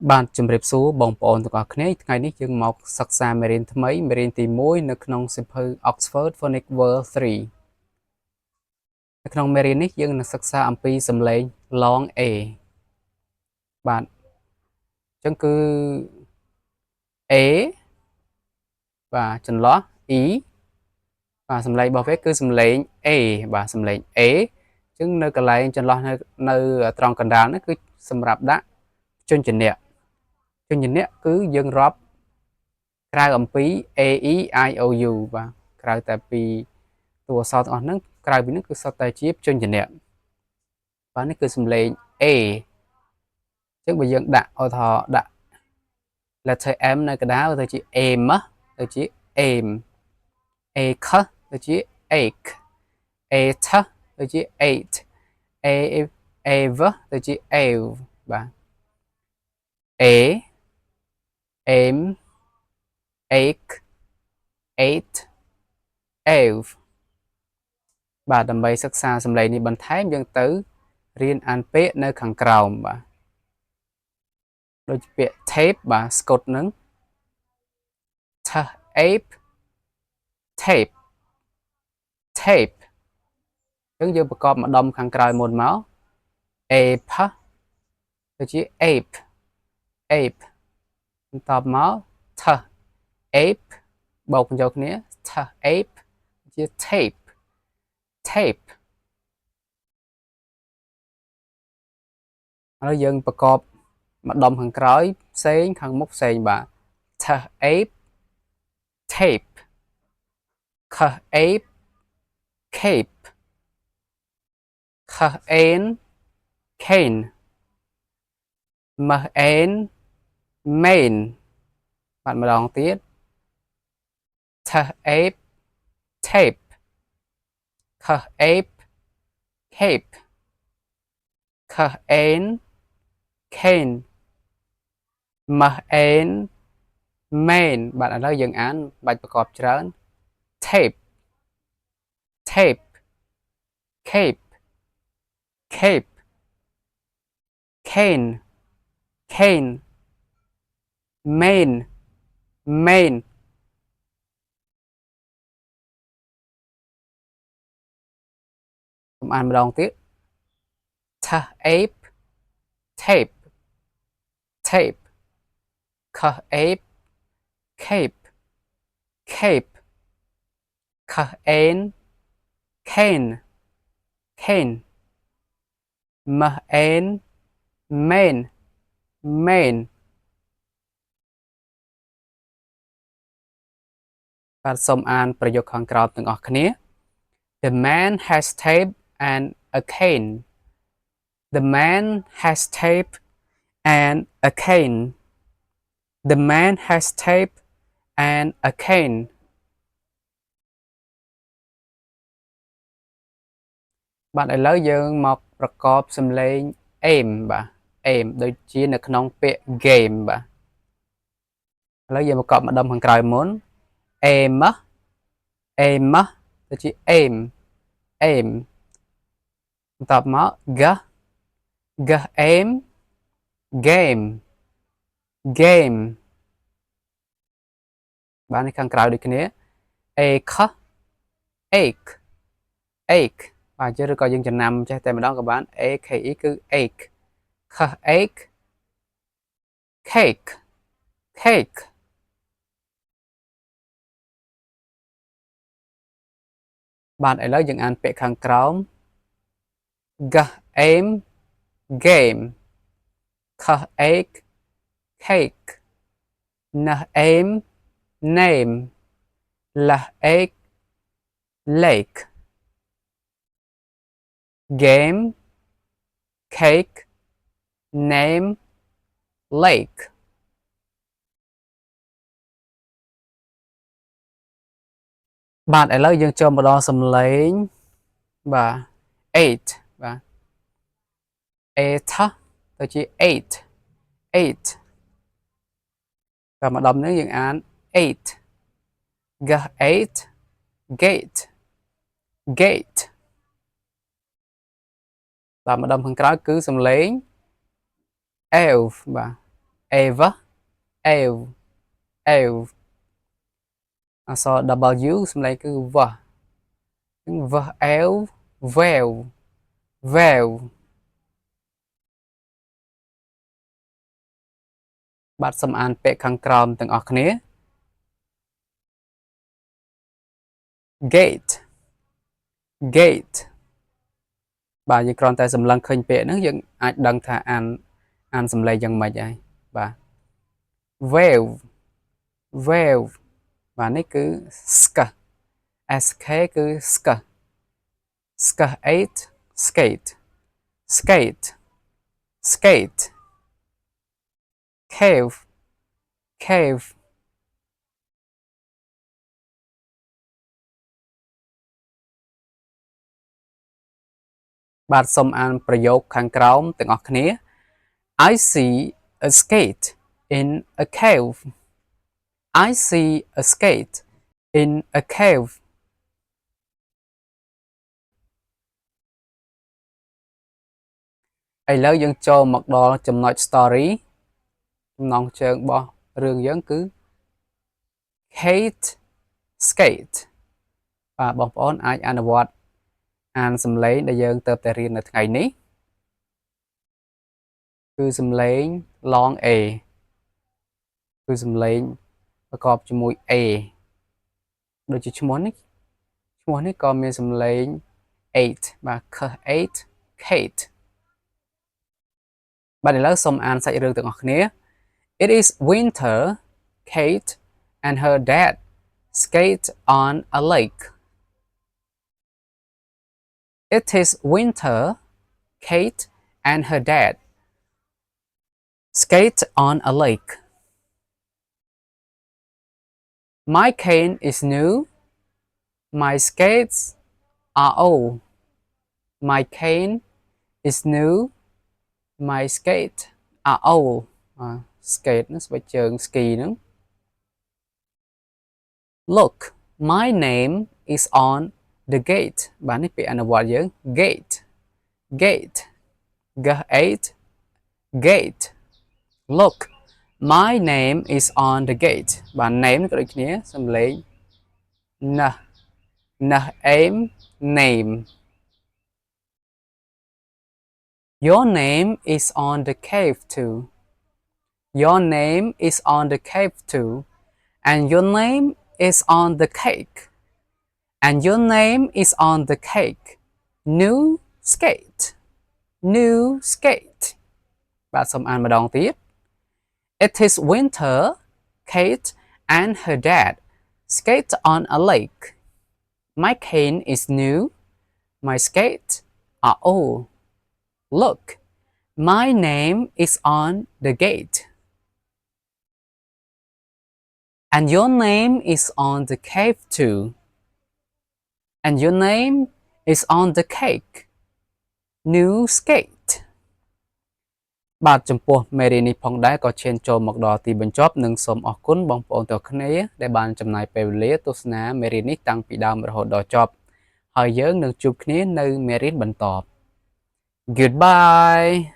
Bạn chùm rệp số bong bóng tất cả khné ngày ní chương mọc sắc xa merin thâm ấy merin tí môi nơiក្នុង Simple Oxford Phonic World 3 nơiក្នុង merin នេះយើងនឹងសិក្សាអំពីសំឡេង long a បាទអញ្ចឹងគឺ a បាទចន្លោះ e បាទសំឡេងរបស់វាគឺសំឡេង a បាទសំឡេង a អញ្ចឹងនៅកន្លែងចន្លោះនៅត្រង់កណ្ដាលនេះគឺសម្រាប់ដាក់ជញ្ជនៈគឺយើងរាប់ក្រៅអំពី a e i o u បាទក្រៅតែពីតួអក្សរទាំងអស់ហ្នឹងក្រៅពីហ្នឹងគឺសុទ្ធតែជាជញ្ជនៈបាទនេះគឺសំឡេង a អញ្ចឹងបើយើងដាក់ឧទាហរណ៍ដាក់ letter m នៅកណ្ដាលទៅជា aim ទៅជា aim a k ទៅជា ache a th ទៅជា eight a v ទៅជា ave បាទ a aim ache eight ave បាទដើម្បីសិក្សាសំឡេងនេះបន្ថែមយើងទៅរៀនអានពាក្យនៅខាងក្រោមបាទដូចជាពាក្យ tape បាទស្កុតនឹង tape tape tape អញ្ចឹងយើងប្រកបម្ដុំខាងក្រោយមុនមក ape ទៅជា ape ape បន្តមក th ape បូកបញ្ចូលគ្នា th ape ជា tape tape ឥឡូវយើងប្រកបម្ដុំខាងក្រោយផ្សេងខាងមុខផ្សេងបាទ th ape tape k ape cape k an cane m an main បាទម្ដងទៀត th ape tape k ape cape k an cane m an main បាទឥឡូវយើងអានបាច់ប្រកបច្រើន tape tape cape cape cane cane main main ខ្ញុំអានម្ដងទៀត th ape tape tape k ape cape cape k an cane cane m an main main បាទសូមអានប្រយោគខាងក្រោមទាំងអស់គ្នា The man has tape and a cane The man has tape and a cane The man has tape and a cane បាទឥឡូវយើងមកប្រកបសំឡេង aim បាទ aim ដូចជានៅក្នុងពាក្យ game បាទឥឡូវយើងប្រកបម្ដុំខាងក្រោយមុន aim aim ទៅជា aim aim បន្តមក g g aim game game បាទនេះខាងក្រៅដូចគ្នា ache ache ache បាទឬក៏យើងចំណាំចេះតែម្ដងក៏បាន ake គឺ ache k ache cake cake បាទឥឡូវយើងអានពាក្យខាងក្រោម g aim game k ache cake n aim name l ache lake game cake name lake បាទឥឡូវយើងចូលមកដល់សំឡេងបាទ eight បាទ eight ទៅជា eight eight តែម្ដុំនេះយើងអាន eight g eight gate gate បាទម្ដុំខាងក្រោយគឺសំឡេង elf បាទ ever eve eve អក្សរ W សំឡេងគឺ v អញ្ចឹង v eve veil veil បាទសូមអានពាក្យខាងក្រោមទាំងអស់គ្នា gate gate បាទយើងគ្រាន់តែសម្លឹងឃើញពាក្យហ្នឹងយើងអាចដឹងថាអានសំឡេងយ៉ាងម៉េចហើយបាទ wave wave បាទនេះគឺ sk sk គឺ sk sk 8 skate skate skate cave cave បាទសូមអានប្រយោគខាងក្រោមទាំងអស់គ្នា I see a skate in a cave I see a skate in a cave ឥឡូវយើងចូលមកដល់ចំណុច story ចំណងជើងរបស់រឿងយើងគឺ Kate skate បាទបងប្អូនអាចអនុវត្តអានសំឡេងដែលយើងទៅតែរៀននៅថ្ងៃនេះគឺសំឡេង long a គឺសំឡេងប្រកបជាមួយ a ដូចជាឈ្មោះនេះក៏មានសំឡេង 8 បាទ k8 Kate បាទឥឡូវសូមអានសាច់រឿងទាំងអស់គ្នា It is winter Kate and her dad skate on a lake It is winter Kate and her dad skate on a lake My cane is new My skates are old My cane is new My skate are old skate nó sẽ chừng ski nữa Look my name is on the gate bạn ấy bị anh gọi gì gate gate G8 gate Look my name is on the gate bạn name có được nhé xong lấy n aim name Your name is on the cave too. Your name is on the cave too. And your name is on the cake. And your name is on the cake. New skate. New skate. Bạn xong ăn mà đón tiếp. It is winter. Kate and her dad skate on a lake. My cane is new. My skates are old. Look, my name is on the gate. And your name is on the cave too. And your name is on the cake. New skate. បាទចំពោះមេរៀននេះផងដែរក៏ឈានចូលមកដល់ទីបញ្ចប់និងសូមអរគុណបងប្អូនទាំងគ្នាដែលបានចំណាយពេលវេលាទស្សនាមេរៀននេះតាំងពីដើមរហូតដល់ចប់ហើយយើងនឹងជួបគ្នានៅមេរៀនបន្ត Goodbye